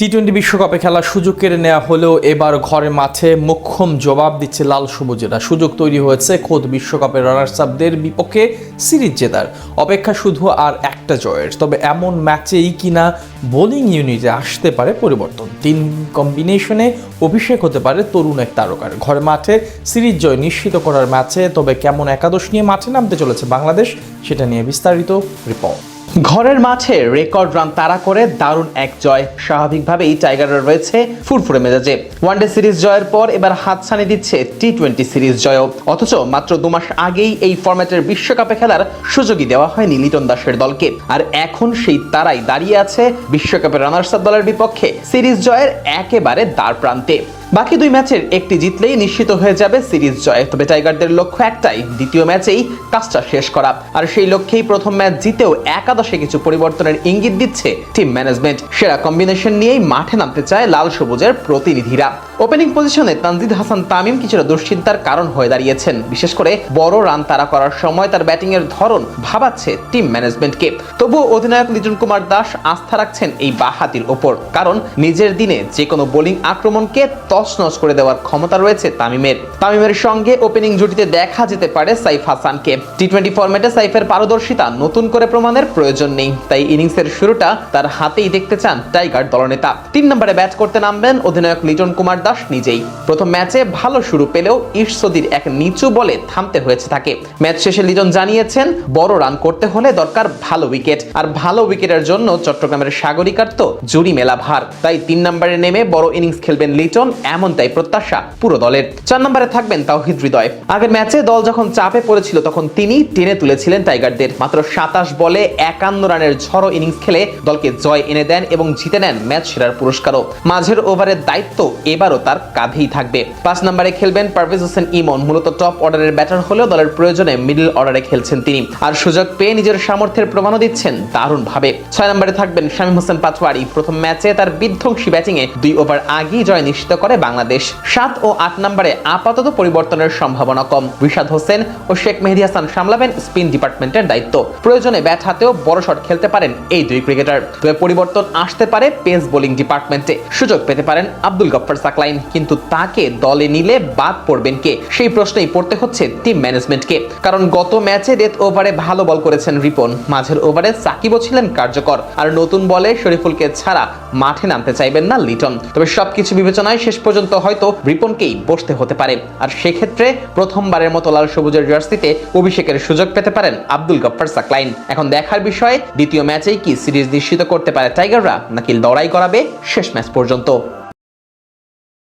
টি-20 বিশ্বকাপে খেলার সুযোগ কেড়ে নেওয়া হলেও এবার ঘরের মাঠে মোক্ষম জবাব দিচ্ছে লাল সবুজেরা। সুযোগ তৈরি হয়েছে খোদ বিশ্বকাপের রানার্স আপদের বিপক্ষে সিরিজ জেতার। অপেক্ষা শুধু আর একটা জয়ের। তবে এমন ম্যাচেই কিনা বোলিং ইউনিটে আসতে পারে পরিবর্তন। টিম কম্বিনেশনে অভিষেক হতে পারে তরুণ এক তারকার। ঘরের মাঠে সিরিজ জয় নিশ্চিত করার ম্যাচে তবে কেমন একাদশ নিয়ে মাঠে নামতে চলেছে বাংলাদেশ, সেটা নিয়ে বিস্তারিত রিপোর্ট। ঘরের মাঠে রেকর্ড রান তাড়া করে দারুণ এক জয়। স্বাভাবিকভাবেই টাইগাররা রয়েছে ফুরফুরে মেজাজে। ওয়ানডে সিরিজ জয়ের পর এবার হাতছানি দিচ্ছে টি-20 সিরিজ জয়ও। অথচ মাত্র 2 মাস আগেই এই ফরম্যাটের বিশ্বকাপে খেলার সুযোগই দেওয়া হয়নি লিটন দাসের দলকে। আর এখন সেই তারাই দাঁড়িয়ে আছে বিশ্বকাপের রানার্স আপ দলের বিপক্ষে সিরিজ জয়ের একেবারে দ্বার প্রান্তে। বাকি 2 ম্যাচের একটি জিতলেই নিশ্চিত হয়ে যাবে সিরিজ জয়। তবে টাইগারদের লক্ষ্য একটাই, দ্বিতীয় ম্যাচেই কাজটা শেষ করা। আর সেই লক্ষ্যেই প্রথম ম্যাচ জিতেও একাদশে কিছু পরিবর্তনের ইঙ্গিত দিচ্ছে টিম ম্যানেজমেন্ট। সেরা কম্বিনেশন নিয়েই মাঠে নামতে চায় লাল সবুজের প্রতিনিধিরা। ওপেনিং পজিশনে তানজিদ হাসান তামিম কিছুটা দুশ্চিন্তার কারণ হয়ে দাঁড়িয়েছেন। বিশেষ করে বড় রান তাড়া করার সময় তার ব্যাটিং এর ধরন ভাবাচ্ছে টিম ম্যানেজমেন্টকে। তবুও অধিনায়ক লিটন কুমার দাস আস্থা রাখছেন এই বাঁহাতির ওপর, কারণ নিজের দিনে যে কোনো বোলিং আক্রমণকে তছনছ করে দেওয়ার ক্ষমতা রয়েছে তামিমের সঙ্গে ওপেনিং জুটিতে দেখা যেতে পারে সাইফ হাসানকে। টি-20 ফরম্যাটে সাইফের পারদর্শিতা নতুন করে প্রমাণের প্রয়োজন নেই, তাই ইনিংসের শুরুটা তার হাতেই দেখতে চান টাইগার দলনেতা। 3 নম্বরে ব্যাট করতে নামবেন অধিনায়ক লিটন কুমার দাস নিজেই। প্রথম ম্যাচে ভালো শুরু পেলেও ঈশ্বরদীর এক নিচু বলে থামতে হয়েছে তাকে। ম্যাচ শেষে লিটন জানিয়েছেন, বড় রান করতে হলে দরকার ভালো উইকেট, আর ভালো উইকেটের জন্য চট্টগ্রামের সাগরিকার তো জুড়ি মেলা ভার। তাই 3 নম্বরে নেমে বড় ইনিংস খেলবেন লিটন, এমনটাই প্রত্যাশা পুরো দলের। 4 নম্বরে থাকবেন তাওহিদ হৃদয়। আগের ম্যাচে দল যখন চাপে পড়েছিল তখন তিনি টেনে তুলেছিলেন টাইগারদের। মাত্র 27 বলে 51 রানের ঝড়ো ইনিংস খেলে দলকে জয় এনে দেন এবং জিতে নেন ম্যাচ সেরার পুরস্কারও। মাঝের ওভারের দায়িত্ব এবারও তার কাঁধেই থাকবে। 5 নম্বরে খেলবেন পারভেজ হোসেন ইমন। মূলত টপ অর্ডারের ব্যাটার হলেও দলের প্রয়োজনে মিডল অর্ডারে খেলছেন তিনি, আর সুযোগ পেয়ে নিজের সামর্থ্যের প্রমাণও দিচ্ছেন দারুণভাবে। 6 নম্বরে থাকবেন শামীম হোসেন পাটোয়ারি। প্রথম ম্যাচে তার বিধ্বংসী ব্যাটিংয়ে 2 ওভার আগেই জয় নিশ্চিত করে বাংলাদেশ। 7 ও 8 নম্বরে আপাতত পরিবর্তনের সম্ভাবনা কম। রিশাদ হোসেন ও শেখ মেহেদী হাসান সামলাবেন স্পিন ডিপার্টমেন্টের দায়িত্ব। প্রয়োজনে ব্যাট হাতেও বড় শট খেলতে পারেন এই 2 ক্রিকেটার। তবে পরিবর্তন আসতে পারে পেস বোলিং ডিপার্টমেন্টে। সুযোগ পেতে পারেন আব্দুল গফফার সাকলাইন, কিন্তু তাকে দলে নিলে বাদ পড়বেন কে, সেই প্রশ্নেই পড়তে হচ্ছে টিম ম্যানেজমেন্টকে। কারণ গত ম্যাচে ডেথ ওভারে ভালো বল করেছেন রিপন, মাঝের ওভারে সাকিবও ছিলেন কার্যকর, আর নতুন বলে শরীফুলকে ছাড়া মাঠে নামতে চাইবেন না লিটন। তবে সবকিছু বিবেচনায় শেষ পর্যন্ত হয়তো রিপনকেই বসতে হতে পারে, আর সেক্ষেত্রে প্রথমবারের মতো লাল সবুজের জার্সিতে অভিষেকের সুযোগ পেতে পারেন আব্দুল গফফার সাকলাইন। এখন দেখার বিষয়, দ্বিতীয় ম্যাচেই কি সিরিজ নিশ্চিত করতে পারে টাইগাররা, নাকি লড়াই করাবে শেষ ম্যাচ পর্যন্ত।